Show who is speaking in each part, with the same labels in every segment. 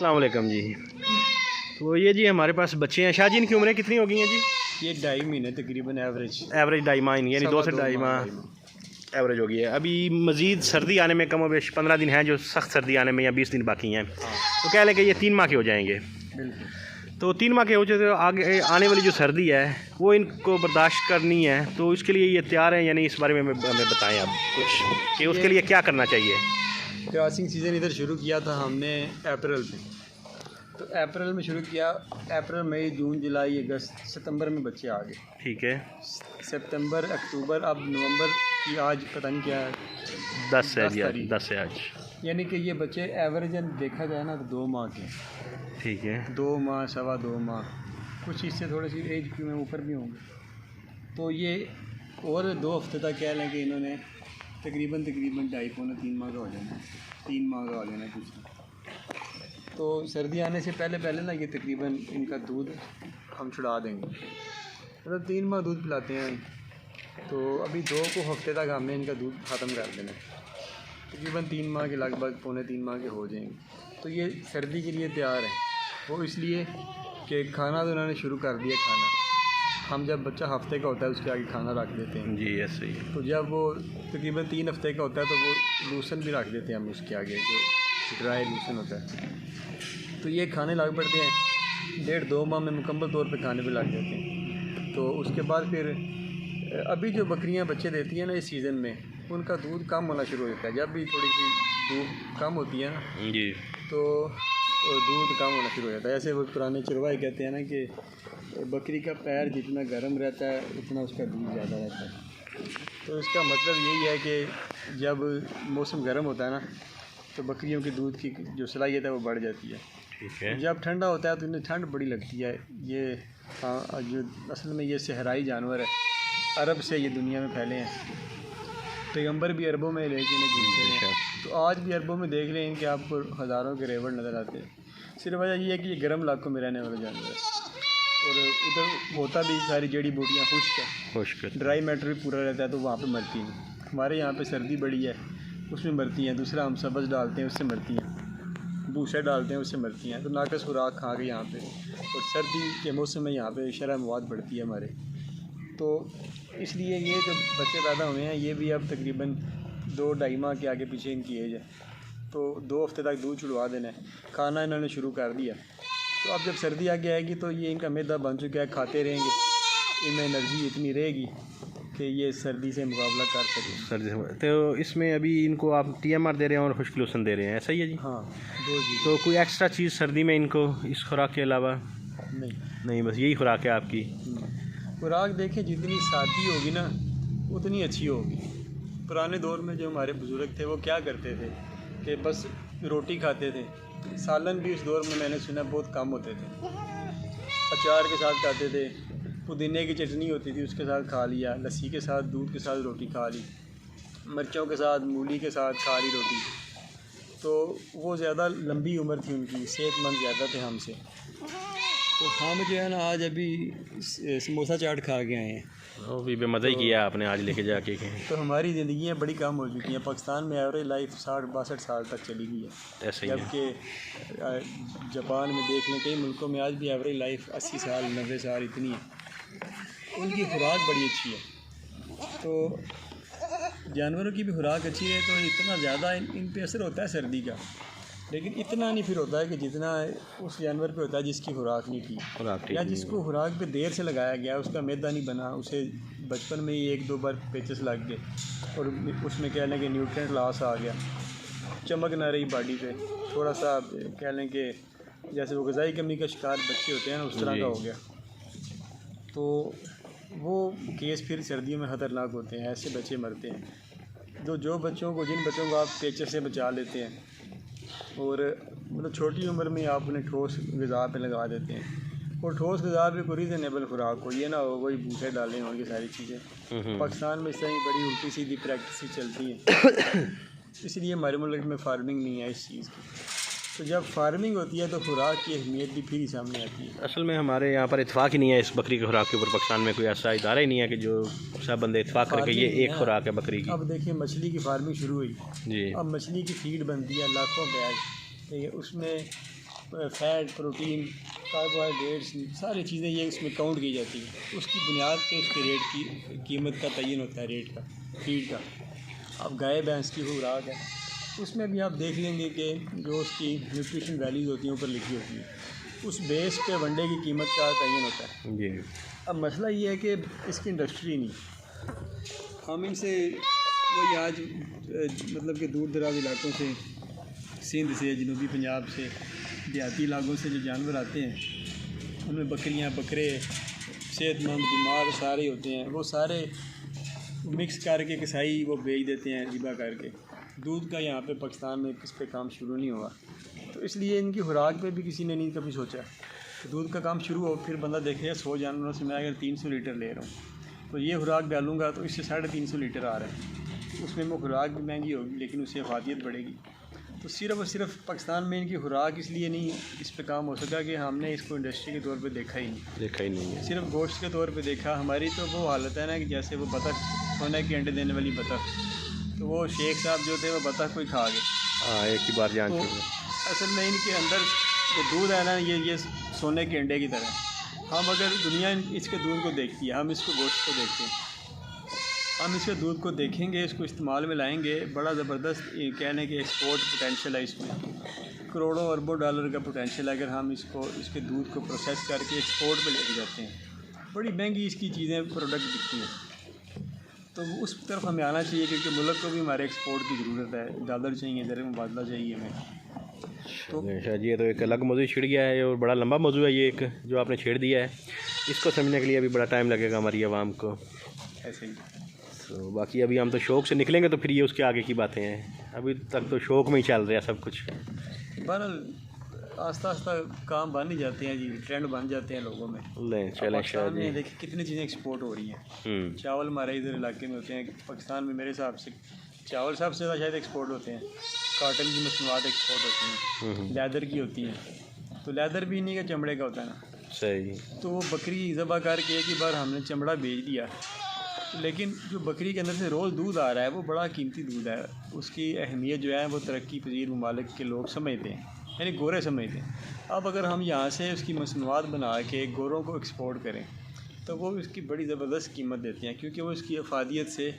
Speaker 1: अस्सलाम वालेकुम जी। तो ये जी हमारे पास बच्चे हैं। शाहजी इनकी उम्रें कितनी हो गई हैं जी?
Speaker 2: ये 2.5 महीने तकरीबन एवरेज
Speaker 1: 2.5 माह यानी 2 से 2.5 माह एवरेज हो गई है। अभी मज़ीद सर्दी आने में कम बेश 15 दिन हैं जो सख्त सर्दी आने में, या 20 दिन बाकी हैं। तो कह लें कि ये 3 माह के हो जाएंगे।
Speaker 2: बिल्कुल।
Speaker 1: तो 3 माह के हो जाए तो आगे आने वाली जो सर्दी है वो इनको बर्दाश्त करनी है, तो इसके लिए ये तैयार हैं यानी? इस बारे में हमें बताएं आप कुछ कि उसके लिए क्या करना चाहिए।
Speaker 2: क्रॉसिंग सीज़न इधर शुरू किया था हमने अप्रैल में, तो अप्रैल में शुरू किया। अप्रैल मई जून जुलाई अगस्त सितंबर में बच्चे आ गए।
Speaker 1: ठीक है।
Speaker 2: सितंबर अक्टूबर अब नवंबर की आज पता नहीं क्या है
Speaker 1: 10 है जी, 10 है आज।
Speaker 2: यानी कि ये बच्चे एवरेज देखा जाए ना तो 2 माह के।
Speaker 1: ठीक है। 2
Speaker 2: माह 2.25 माह, कुछ इससे थोड़ी सी एज में ऊपर भी होंगे। तो ये और 2 हफ्ते तक कह लें कि इन्होंने तकरीबन 2.5-3 माह का हो जाना, 3 माह का हो जाना कुछ। तो सर्दी आने से पहले ना ये तकरीबन इनका दूध हम छुड़ा देंगे, मतलब 3 माह दूध पिलाते हैं। तो अभी 2 हफ्ते तक हमने इनका दूध ख़त्म कर देना, तकरीबन 3 माह के लगभग 2.25-3 माह के हो जाएंगे। तो ये सर्दी के लिए तैयार है। वो इसलिए कि खाना तो उन्होंने शुरू कर दिया खाना। हम जब बच्चा हफ्ते का होता है उसके आगे खाना रख देते हैं
Speaker 1: जी, ऐसे ही। तो
Speaker 2: जब वो तकरीबन 3 हफ्ते का होता है तो वो लूसन भी रख देते हैं हम उसके आगे, जो ड्राई लूसन होता है। तो ये खाने लग पड़ते हैं, 1.5-2 माह में मुकम्मल तौर पे खाने पे लग जाते हैं। तो उसके बाद फिर अभी जो बकरियां बच्चे देती हैं ना इस सीज़न में, उनका दूध कम होना शुरू हो जाता है। जब भी थोड़ी सी दूध कम होती है ना
Speaker 1: जी, तो
Speaker 2: दूध कम होना शुरू हो जाता है। ऐसे वो पुराने चरवाहे कहते हैं ना कि बकरी का पैर जितना गर्म रहता है उतना उसका दूध ज़्यादा रहता है। तो इसका मतलब यही है कि जब मौसम गर्म होता है ना तो बकरियों के दूध की जो सलाहियत है वो बढ़ जाती है।
Speaker 1: ठीक है।
Speaker 2: जब ठंडा होता है तो इन्हें ठंड बड़ी लगती है। ये जो असल में ये सहराई जानवर है, अरब से ये दुनिया में फैले हैं। पैगंबर भी अरबों में लेके इन्हें घूमते हैं। तो आज भी अरबों में देख रहे हैं कि आपको हज़ारों के रेवड़ नज़र आते हैं। सिर्फ वजह ये है कि ये गर्म इलाकों में रहने वाले जानवर है, और उधर होता भी सारी जड़ी बूटियाँ खुश्क है, ड्राई मैटर भी पूरा रहता है, तो वहाँ पे मरती हैं। हमारे यहाँ पे सर्दी बड़ी है उसमें मरती हैं। दूसरा हम सब्ज़ डालते हैं उससे मरती हैं, भूसा डालते हैं उससे मरती हैं। तो नाकस खुराक खा के यहाँ पे, और सर्दी के मौसम में यहाँ पे शरह मवाद बढ़ती है हमारे। तो इसलिए ये जो बच्चे पैदा हुए हैं ये भी अब तकरीबन 2-2.5 माह के आगे पीछे इनकी एज है। तो 2 हफ्ते तक दूध छुड़वा देना है, खाना इन्होंने शुरू कर दिया। तो अब जब सर्दी आगे आएगी तो ये इनका मैदा बन चुका है, खाते रहेंगे, इनमें एनर्जी इतनी रहेगी कि ये सर्दी से मुकाबला कर सकें।
Speaker 1: सर्दी से तो इसमें अभी इनको आप TMR दे रहे हैं और खुश्क लोशन दे रहे हैं, ऐसा ही है जी?
Speaker 2: हाँ, 2 चीज़।
Speaker 1: तो कोई एक्स्ट्रा चीज़ सर्दी में इनको इस खुराक के अलावा? नहीं, बस यही खुराक है आपकी।
Speaker 2: खुराक देखें जितनी सादी होगी ना उतनी अच्छी होगी। पुराने दौर में जो हमारे बुज़ुर्ग थे वो क्या करते थे कि बस रोटी खाते थे। सालन भी उस दौर में मैंने सुना बहुत कम होते थे। अचार के साथ खाते थे, पुदीने की चटनी होती थी उसके साथ खा लिया, लस्सी के साथ दूध के साथ रोटी खा ली, मिर्चों के साथ मूली के साथ खा ली रोटी। तो वो ज़्यादा लंबी उम्र थी उनकी, सेहतमंद ज़्यादा थे हमसे। तो हम जो है ना आज अभी समोसा चाट खा के आए हैं।
Speaker 1: वो भी बेमज़ा ही किया आपने आज लेके जाके।
Speaker 2: तो हमारी ज़िंदगियाँ बड़ी कम हो चुकी हैं। पाकिस्तान में एवरेज लाइफ 60-62 साल तक चली गई है,
Speaker 1: ऐसे ही।
Speaker 2: जबकि जापान में देख लें कई मुल्कों में आज भी एवरेज लाइफ 80 साल 90 साल इतनी है। उनकी खुराक बड़ी अच्छी है। तो जानवरों की भी खुराक अच्छी है तो इतना ज़्यादा इन पे असर होता है सर्दी का, लेकिन इतना नहीं फिर होता है कि जितना उस जानवर पे होता है जिसकी खुराक नहीं थी, या जिसको खुराक पे देर से लगाया गया, उसका मैदा नहीं बना, उसे बचपन में ही 1-2 बार पेचेस लग गए और उसमें कह लें कि न्यूट्रिएंट लॉस आ गया, चमक ना रही बॉडी पे, थोड़ा सा कह लें कि जैसे वो ग़िज़ाई कमी का शिकार बच्चे होते हैं ना उस तरह का हो गया। तो वो केस फिर सर्दियों में ख़तरनाक होते हैं, ऐसे बच्चे मरते हैं। जो बच्चों को जिन बच्चों को आप पेचर से बचा लेते हैं और मतलब छोटी उम्र में आप उन्हें ठोस ग़िज़ा पे लगा देते हैं, और ठोस ग़िज़ा पे कोई रीज़नेबल खुराक हो, ये ना हो वही भूसे डाले हों, ये सारी चीज़ें पाकिस्तान में इस तरह की बड़ी उल्टी सीधी प्रैक्टिस चलती हैं। इसलिए हमारे मुल्क में फार्मिंग नहीं है इस चीज़ की। तो जब फार्मिंग होती है तो खुराक की अहमियत भी फिर ही सामने आती है।
Speaker 1: असल में हमारे यहाँ पर इत्फाक ही नहीं है इस बकरी की खुराक के ऊपर। पाकिस्तान में कोई ऐसा इदारा ही नहीं है कि जो सब बंदे इत्फाक करके ये एक खुराक है बकरी की।
Speaker 2: अब देखिए मछली की फार्मिंग शुरू हुई
Speaker 1: जी।
Speaker 2: अब मछली की फीड बनती है लाखों बैग, ठीक है, उसमें फैट, प्रोटीन, कार्बोहाइड्रेट्स, सारी चीज़ें ये उसमें काउंट की जाती हैं। उसकी बुनियाद पे उसके रेट की कीमत का तयन होता है, रेट का, फीड का। अब गाय भैंस की खुराक है, उसमें भी आप देख लेंगे कि जो उसकी न्यूट्रिशन वैल्यूज़ होती हैं ऊपर लिखी होती हैं, उस बेस पे वनडे की कीमत का तयन होता है
Speaker 1: जी।
Speaker 2: अब मसला ये है कि इसकी इंडस्ट्री नहीं, हम इनसे वही आज मतलब कि दूर दराज इलाकों से, सिंध से, जनूबी पंजाब से, देहाती इलाकों से जो जानवर आते हैं उनमें बकरियां, बकरे सेहतमंद, बीमार सारे होते हैं, वो सारे मिक्स करके कसाई वो बेच देते हैं ज़िबा करके। दूध का यहाँ पे पाकिस्तान में किस पे काम शुरू नहीं हुआ, तो इसलिए इनकी खुराक पे भी किसी ने नहीं कभी सोचा। दूध का काम शुरू हो, फिर बंदा देखेगा 100 जानवरों से मैं अगर 300 लीटर ले रहा हूँ तो ये खुराक डालूंगा तो इससे 350 लीटर आ रहा है, उसमें वो खुराक भी महंगी होगी लेकिन उससे अफादियत बढ़ेगी। तो सिर्फ और सिर्फ पाकिस्तान में इनकी खुराक इसलिए नहीं इस पे काम हो सका कि हमने इसको इंडस्ट्री के तौर पे देखा ही नहीं है, सिर्फ गोश्त के तौर पे देखा। हमारी तो वो हालत है ना कि जैसे वो बतख, सोने के अंडे देने वाली बतख, तो वो शेख साहब जो थे वो बतख को ही खा गए।
Speaker 1: हाँ, एक ही बार जान
Speaker 2: तो असल में इनके अंदर जो दूध है ना, ये सोने के अंडे की तरह। हम अगर दुनिया इसके दूध को देखती है, हम इसको गोश्त को देखते हैं, हम इसके दूध को देखेंगे, इसको इस्तेमाल में लाएंगे, बड़ा ज़बरदस्त कहने के एक्सपोर्ट पोटेंशियल है इसमें, करोड़ों अरबों डॉलर का पोटेंशियल है। अगर हम इसके दूध को प्रोसेस करके एक्सपोर्ट पे लेके जाते हैं, बड़ी महंगी इसकी चीज़ें प्रोडक्ट बिकती हैं, तो उस तरफ हमें आना चाहिए क्योंकि मुल्क को भी हमारे एक्सपोर्ट की ज़रूरत है, डॉलर चाहिए, ज़र मुबादला चाहिए हमें।
Speaker 1: तो ये तो एक अलग मौजू छिड़ गया है और बड़ा लंबा मौजू है ये एक जो आपने छेड़ दिया है, इसको समझने के लिए अभी बड़ा टाइम लगेगा हमारी आवाम को।
Speaker 2: ऐसे ही
Speaker 1: तो बाकी अभी हम तो शौक़ से निकलेंगे तो फिर ये उसके आगे की बातें हैं, अभी तक तो शौक़ में ही चल रहा है सब कुछ।
Speaker 2: बहरहाल आस्ता आस्ता काम बन ही जाते हैं जी, ट्रेंड बन जाते हैं लोगों में।
Speaker 1: पाकिस्तान
Speaker 2: में देखिए कितनी चीज़ें एक्सपोर्ट हो रही हैं। चावल हमारे इधर इलाके में होते हैं, पाकिस्तान में मेरे हिसाब से चावल सबसे ज़्यादा शायद एक्सपोर्ट होते हैं, काटन की मसनूआत एक्सपोर्ट होती हैं, लेदर की होती हैं, तो लेदर भी इन्हीं के चमड़े का होता है ना।
Speaker 1: सही।
Speaker 2: तो वो बकरी ज़बा करके एक ही बार हमने चमड़ा बेच दिया, लेकिन जो बकरी के अंदर से रोज़ दूध आ रहा है वो बड़ा कीमती दूध है, उसकी अहमियत जो है वो तरक्की पजीर ममालिक के लोग समझते हैं, यानी गोरे समझते हैं। अब अगर हम यहाँ से उसकी मसनूआत बना के गोरों को एक्सपोर्ट करें तो वो उसकी बड़ी ज़बरदस्त कीमत देते हैं क्योंकि वो उसकी अफादियत से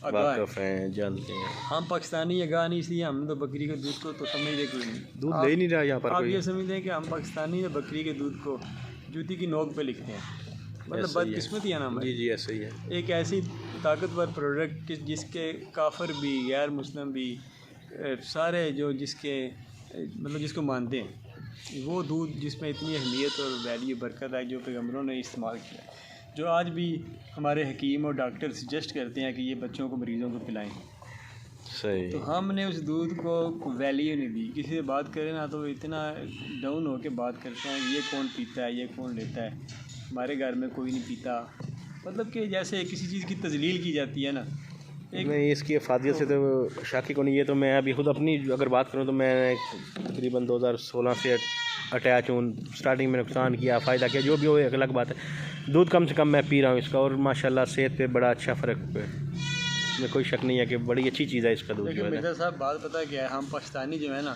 Speaker 2: आगाह हैं, जानते हैं। हम पाकिस्तानी आगाह नहीं, इसलिए हम तो बकरी के दूध को तो समझते कोई नहीं,
Speaker 1: दूध ले नहीं रहा यहाँ पर।
Speaker 2: आप ये समझते हैं कि हम पाकिस्तानी या बकरी के दूध को जूती की नोक पे लिखते हैं, मतलब बदकिस्मती है ना हमारी।
Speaker 1: जी ऐसे ही है।
Speaker 2: एक ऐसी ताकतवर प्रोडक्ट जिसके काफिर भी, गैर मुस्लिम भी, सारे जो जिसके मतलब जिसको मानते हैं, वो दूध जिसमें इतनी अहमियत और वैल्यू बरकत है जो पैगम्बरों ने इस्तेमाल किया, जो आज भी हमारे हकीम और डॉक्टर सजेस्ट करते हैं कि ये बच्चों को, मरीज़ों को पिलाएं।
Speaker 1: सही। तो
Speaker 2: हमने उस दूध को वैल्यू नहीं दी। किसी से बात करें ना तो इतना डाउन होकर बात करते हैं, ये कौन पीता है, ये कौन लेता है, हमारे घर में कोई नहीं पीता, मतलब कि जैसे किसी चीज़ की तजलील की जाती है ना।
Speaker 1: नहीं, इसकी अफादियत से तो शाकी को नहीं। ये तो मैं अभी खुद अपनी अगर बात करूँ तो मैं तकरीबन 2016 से अटैच हूँ। स्टार्टिंग में नुकसान किया, फ़ायदा किया, जो भी हो एक अलग बात है। दूध कम से कम मैं पी रहा हूँ इसका और माशाल्लाह सेहत पे बड़ा अच्छा फ़र्क है, इसमें कोई शक नहीं है कि बड़ी अच्छी चीज़ है इसका दूध।
Speaker 2: लेकिन मिर्ज़ा साहब बात पता है क्या है, हम पाकिस्तानी जो है ना,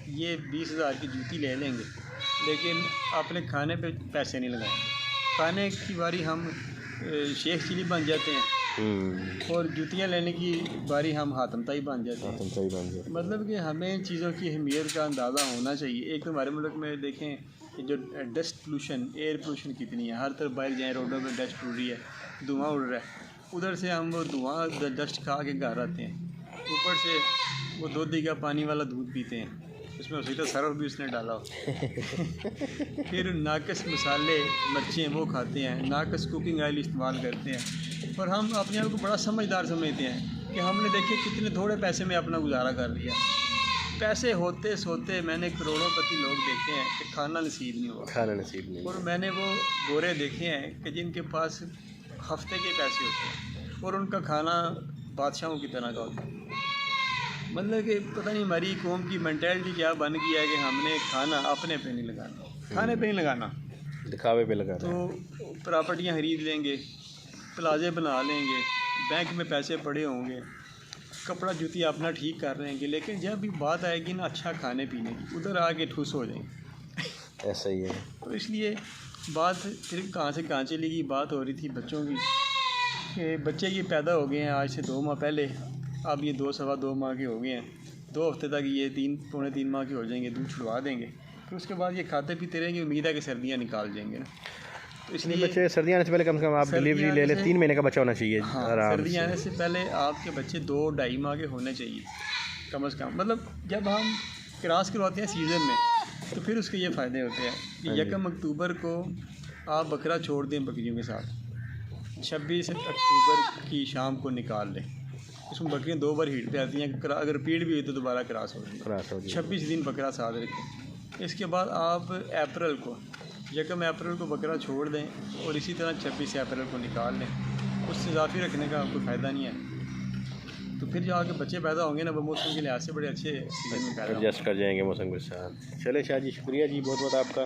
Speaker 2: ये 20,000 की जूती ले लेंगे लेकिन अपने खाने पे पैसे नहीं लगाएंगे। खाने की बारी हम शेख चिली बन जाते हैं और जूतियाँ लेने की बारी हम हातम ताई बन जाते हैं। मतलब कि हमें इन चीज़ों की अहमियत का अंदाज़ा होना चाहिए। एक तो हमारे मुल्क में देखें कि जो डस्ट पोल्यूशन, एयर पोल्यूशन कितनी है, हर तरफ बाहर जाएँ रोडों में डस्ट उड़ रही है, धुआँ उड़ रहा है, उधर से हम वो धुआँ डस्ट खा के घर आते हैं, ऊपर से वो दूधी का पानी वाला दूध पीते हैं, उसमें हो सकता है सरफ भी उसने डाला हो फिर नाकस मसाले, मिर्चें वो खाते हैं, नाकस कुकिंग ऑयल इस्तेमाल करते हैं। और हम अपने आप को बड़ा समझदार समझते हैं कि हमने देखे कितने थोड़े पैसे में अपना गुजारा कर लिया। पैसे होते सोते मैंने करोड़ोंपति लोग देखे हैं कि खाना नसीब नहीं हुआ। और मैंने वो गोरे देखे हैं कि जिनके पास हफ्ते के पैसे होते हैं और उनका खाना बादशाहों की तरह का होता है। मतलब कि पता नहीं हमारी कौम की मेंटालिटी क्या बन गई है कि हमने खाना अपने पे नहीं लगाना, खाने पे नहीं लगाना,
Speaker 1: दिखावे पे लगाना।
Speaker 2: तो प्रॉपर्टियाँ खरीद लेंगे, प्लाजे बना लेंगे, बैंक में पैसे पड़े होंगे, कपड़ा जूती अपना ठीक कर लेंगे, लेकिन जब भी बात आएगी ना अच्छा खाने पीने की, उधर आके ठुस हो जाएंगे
Speaker 1: ऐसा ही है।
Speaker 2: तो इसलिए बात फिर कहाँ से कहाँ चली गई, बात हो रही थी बच्चों की कि बच्चे ये पैदा हो गए हैं आज से 2 माह पहले, अब ये 2 सवा 2 माह के हो गए हैं, 2 हफ्ते तक ये 3 पौने 3 माह के हो जाएंगे, दूध छुड़वा देंगे, फिर उसके बाद ये खाते पीते रहेंगे, उम्मीद है कि सर्दियाँ निकाल जाएंगे ना। तो इसलिए
Speaker 1: बच्चे सर्दियाँ आने से पहले कम से कम आप डिलीवरी ले लें, 3 महीने का बच्चा होना चाहिए।
Speaker 2: हाँ,
Speaker 1: आराम
Speaker 2: सर्दियाँ
Speaker 1: से।
Speaker 2: आने से पहले आपके बच्चे 2-2.5 माह के होने चाहिए कम से कम। मतलब जब हम क्रॉस करवाते हैं सीज़न में तो फिर उसके ये फ़ायदे होते हैं कि 1 अक्टूबर को आप बकरा छोड़ दें बकरियों के साथ, 26 अक्टूबर की शाम को निकाल लें। उसमें बकरियाँ 2 बार हीट पे आती हैं, अगर रिपीट भी हुई तो दोबारा क्रॉस हो जाएगी। 26 दिन बकरा साथ रखें। इसके बाद आप अप्रैल को 1 अप्रैल को बकरा छोड़ दें और इसी तरह 26 अप्रैल को निकाल लें। उससे इजाफी रखने का कोई फ़ायदा नहीं है। तो फिर जो आगे बच्चे पैदा होंगे ना, वो मौसम के लिहाज से बड़े अच्छे सीजन में पैदा होंगे।
Speaker 1: एडजस्ट कर जाएंगे मौसम के साथ। चले शाह जी, शुक्रिया जी बहुत बहुत आपका।